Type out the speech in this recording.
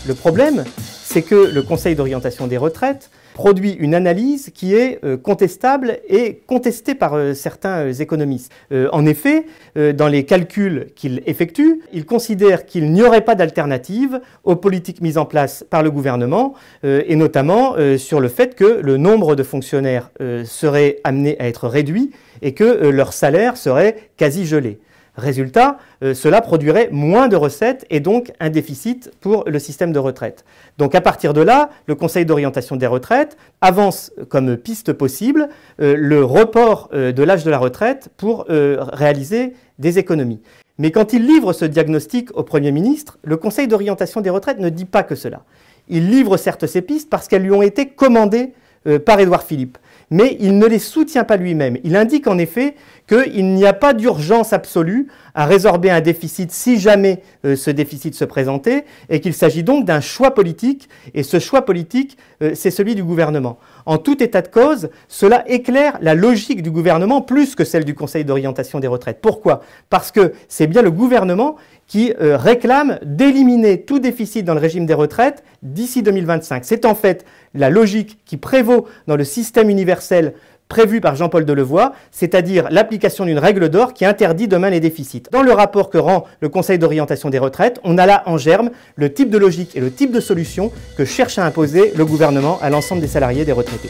Le problème, c'est que le Conseil d'orientation des retraites produit une analyse qui est contestable et contestée par certains économistes. En effet, dans les calculs qu'il effectue, il considère qu'il n'y aurait pas d'alternative aux politiques mises en place par le gouvernement, et notamment sur le fait que le nombre de fonctionnaires serait amené à être réduit et que leur salaire serait quasi gelé. Résultat, cela produirait moins de recettes et donc un déficit pour le système de retraite. Donc à partir de là, le Conseil d'orientation des retraites avance comme piste possible le report de l'âge de la retraite pour réaliser des économies. Mais quand il livre ce diagnostic au Premier ministre, le Conseil d'orientation des retraites ne dit pas que cela. Il livre certes ces pistes parce qu'elles lui ont été commandées par Édouard Philippe. Mais il ne les soutient pas lui-même. Il indique en effet qu'il n'y a pas d'urgence absolue à résorber un déficit si jamais ce déficit se présentait et qu'il s'agit donc d'un choix politique et ce choix politique, c'est celui du gouvernement. En tout état de cause, cela éclaire la logique du gouvernement plus que celle du Conseil d'orientation des retraites. Pourquoi? Parce que c'est bien le gouvernement qui réclame d'éliminer tout déficit dans le régime des retraites d'ici 2025. C'est en fait la logique qui prévaut dans le système universel prévu par Jean-Paul Delevoye, c'est-à-dire l'application d'une règle d'or qui interdit demain les déficits. Dans le rapport que rend le Conseil d'orientation des retraites, on a là en germe le type de logique et le type de solution que cherche à imposer le gouvernement à l'ensemble des salariés et des retraités.